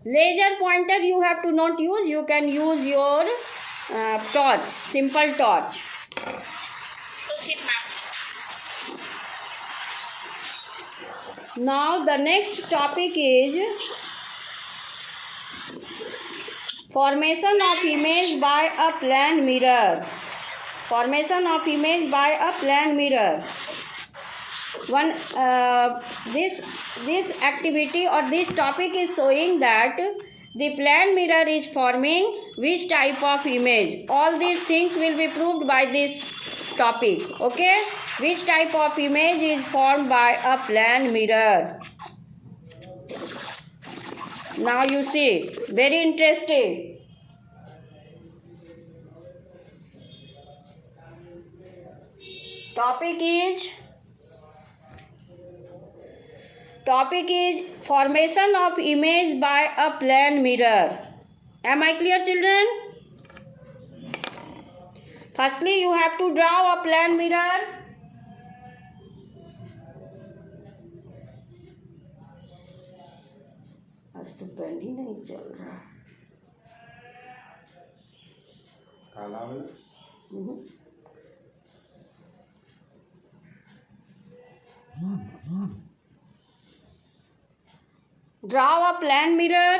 Laser pointer you have to not use. You can use your torch, simple torch. Okay, ma'am. Now the next topic is formation of image by a plane mirror. Formation of image by a plane mirror. This activity or this topic is showing that the plane mirror is forming which type of image. All these things will be proved by this topic. Okay, which type of image is formed by a plane mirror. Now you see, very interesting. Topic is formation of image by a plane mirror. Am I clear, children? Firstly, you have to draw a plane mirror. आज तो pen ही नहीं चल रहा. Draw a plane mirror.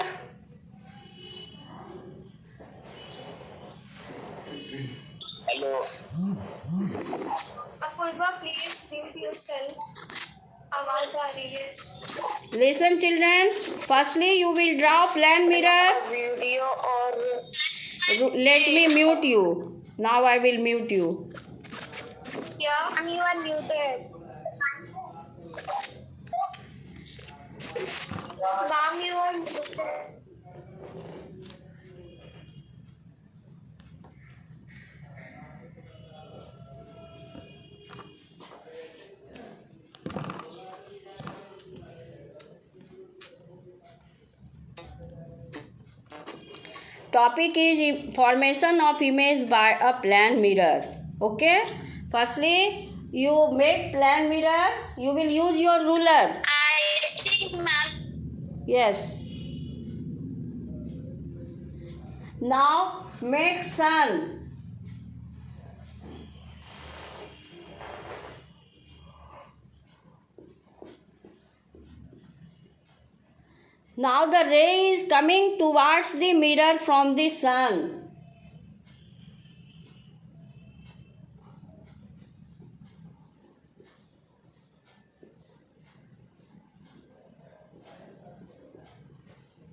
Hello. Apurva, please mute yourself. आवाज आ रही है. Listen, children. Firstly, you will draw plane mirror. Video or Let me mute you. Now I will mute you. yeah, you are muted. Ma'am, you are muted. Topic is formation of image by a plane mirror. Okay. Firstly, you make plane mirror. You will use your ruler. I think, ma'am. Yes. Now make sun. Now the ray is coming towards the mirror from the sun.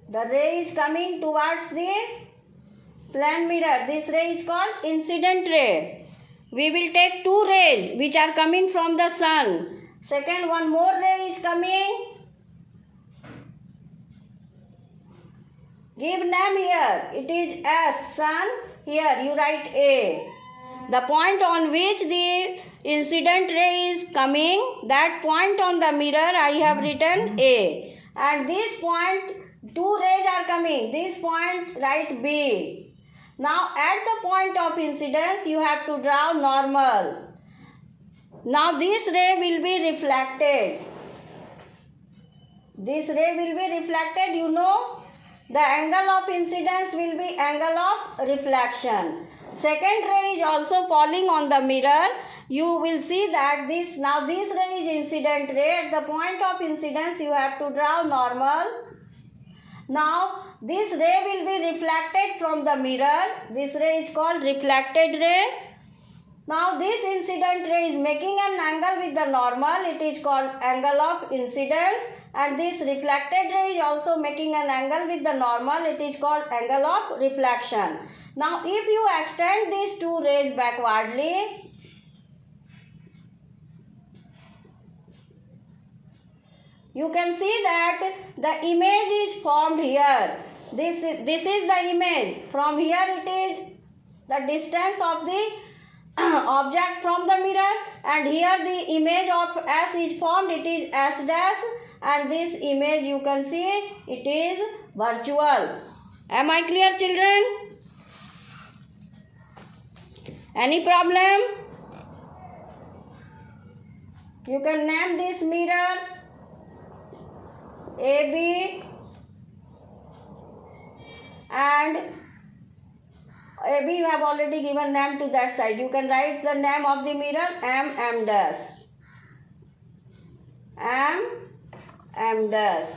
The ray is coming towards the plane mirror. This ray is called incident ray. We will take two rays which are coming from the sun. Second, one more ray is coming. Give name here. It is S, sun. Here you write A. The point on which the incident ray is coming, that point on the mirror I have written A. And this point, two rays are coming. This point write B. Now at the point of incidence you have to draw normal. Now this ray will be reflected. This ray will be reflected, you know. The angle of incidence will be angle of reflection. Second ray is also falling on the mirror. You will see that this ray is incident ray. At the point of incidence you have to draw normal. Now this ray will be reflected from the mirror. This ray is called reflected ray. Now this incident ray is making an angle with the normal. It is called angle of incidence. And this reflected ray is also making an angle with the normal. It is called angle of reflection. Now if you extend these two rays backwardly, you can see that the image is formed here. This is the image. From here it is the distance of the object from the mirror, and here the image of S is formed. It is S dash. And this image you can see it is virtual. Am I clear, children? Any problem? You can name this mirror AB and we have already given name to that side. You can write the name of the mirror M dash. M dash.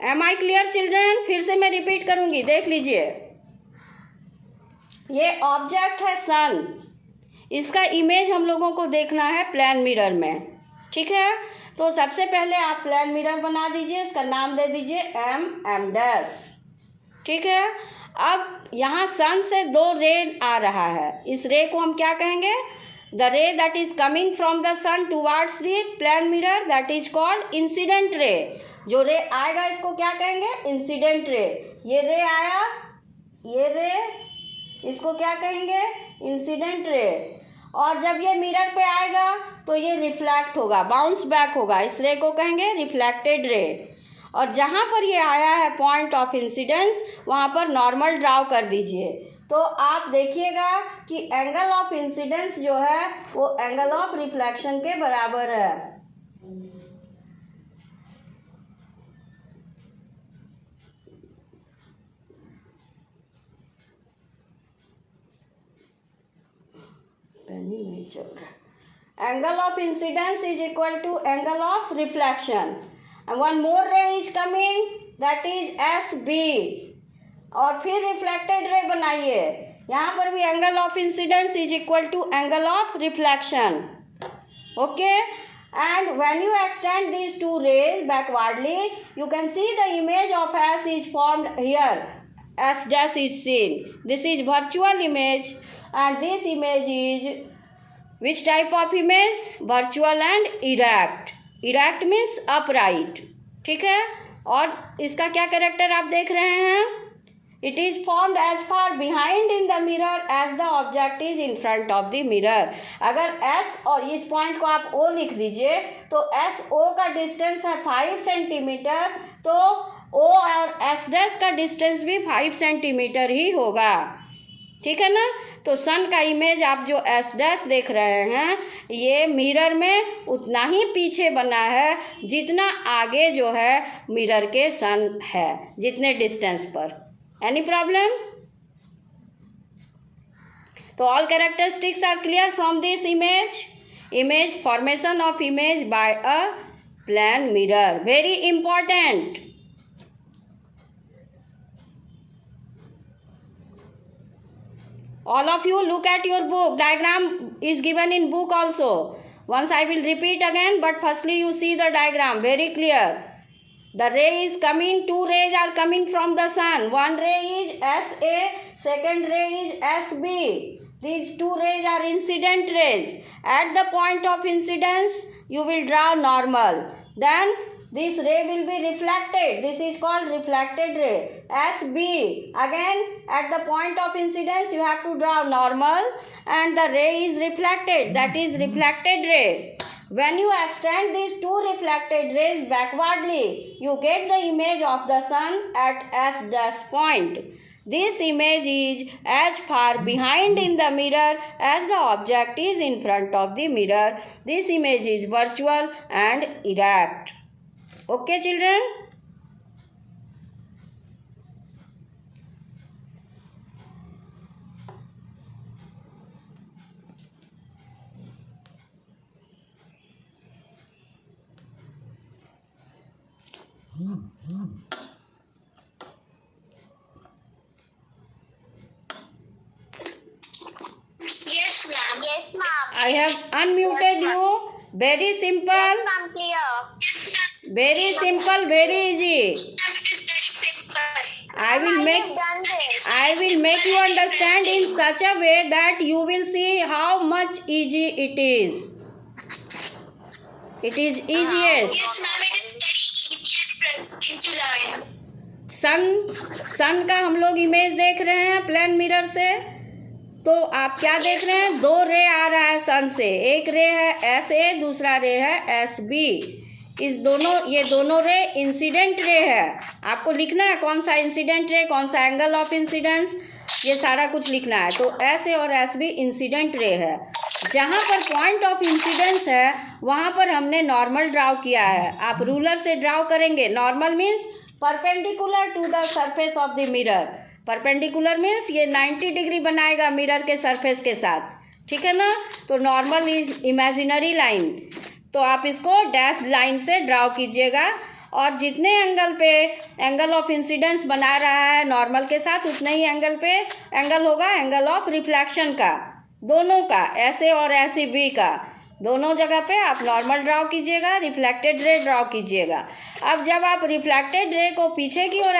Am I clear children? फिर से मैं repeat करूंगी, देख लीजिए. ये object है सन. इसका image हम लोगों को देखना है प्लेन मिरर में. ठीक है, तो सबसे पहले आप प्लेन मिरर बना दीजिए. इसका नाम दे दीजिए M डैश. ठीक है, अब यहाँ सन से 2 रे आ रहा है. इस रे को हम क्या कहेंगे? The ray that is coming from the sun towards the plane mirror, that is called incident ray. जो रे आएगा इसको क्या कहेंगे? Incident ray. ये रे आया, ये रे, इसको क्या कहेंगे? Incident ray. और जब ये मिरर पे आएगा तो ये रिफ्लेक्ट होगा, बाउंस बैक होगा. इस रे को कहेंगे रिफ्लेक्टेड रे. और जहाँ पर ये आया है पॉइंट ऑफ इंसिडेंस, वहाँ पर नॉर्मल ड्राउ कर दीजिए. तो आप देखिएगा कि एंगल ऑफ इंसिडेंस जो है वो एंगल ऑफ रिफ्लेक्शन के बराबर है. Angle of incidence is equal to angle of reflection. And one more ray is coming, that is SB. और फिर रिफ्लेक्टेड रे बनाइए. यहाँ पर भी angle of incidence is equal to angle of reflection. Okay, and when you extend these 2 rays backwardly, you can see the image of S is formed here. S dash is seen. This is virtual image. And this image is which type of image? Virtual and erect. Erect means upright. ठीक है, और इसका क्या character आप देख रहे हैं? It is formed as far behind in the mirror as the object is in front of the mirror. अगर S और इस पॉइंट को आप O लिख दीजिए तो S O का डिस्टेंस है 5 सेंटीमीटर, तो O और S डैश का डिस्टेंस भी 5 सेंटीमीटर ही होगा. ठीक है ना. तो सन का इमेज आप जो एस डैश देख रहे हैं ये मिरर में उतना ही पीछे बना है जितना आगे जो है मिरर के सन है, जितने डिस्टेंस पर. Any problem? तो all characteristics are clear from this image formation of image by a plane mirror. Very important. All of you look at your book. Diagram is given in book also. Once I will repeat again, but firstly you see the diagram very clear. The ray is coming, 2 rays are coming from the sun. One ray is SA, second ray is SB. These 2 rays are incident rays. At the point of incidence, you will draw normal. Then this ray will be reflected. This is called reflected ray. SB. Again, at the point of incidence, you have to draw normal and the ray is reflected. That is reflected ray. When you extend these 2 reflected rays backwardly, you get the image of the sun at S dash point. This image is as far behind in the mirror as the object is in front of the mirror. This image is virtual and erect. Okay, children? Yes, ma'am. Yes, ma'am. I have unmuted you. Very simple. Yes, ma'am. Clear. Very simple. Very easy. I will make you understand in such a way that you will see how much easy it is. It is easiest. Yes, ma'am. It is very easy to learn. सन का हम लोग image देख रहे हैं plane mirror से. तो आप क्या देख रहे हैं? 2 रे आ रहा है सन से. एक रे है एस ए, दूसरा रे है एस बी. ये दोनों रे इंसिडेंट रे है. आपको लिखना है कौन सा इंसिडेंट रे, कौन सा एंगल ऑफ इंसिडेंस, ये सारा कुछ लिखना है. तो एस ए और एस बी इंसिडेंट रे है. जहाँ पर पॉइंट ऑफ इंसिडेंस है वहाँ पर हमने नॉर्मल ड्राउ किया है। आप रूलर से ड्राउ करेंगे। Normal means perpendicular to the surface of the mirror. Perpendicular means ये 90 डिग्री बनाएगा मिरर के सरफेस के साथ, ठीक है ना। तो नॉर्मल इज इमेजिनरी लाइन, तो आप इसको डैश लाइन से ड्राउ कीजिएगा। और जितने एंगल पे एंगल ऑफ इंसिडेंस बना रहा है नॉर्मल के साथ, उतने ही एंगल पे एंगल होगा एंगल ऑफ रिफ्लेक्शन का, दोनों का, ऐसे और ऐसे बी का, दोनों जगह पे आप नॉर्मल ड्राउ कीजिएगा, रिफ्लेक्टेड रे ड्राउ कीजिएगा। अब जब आप रिफ्लेक्टेड रे को पीछे की ओर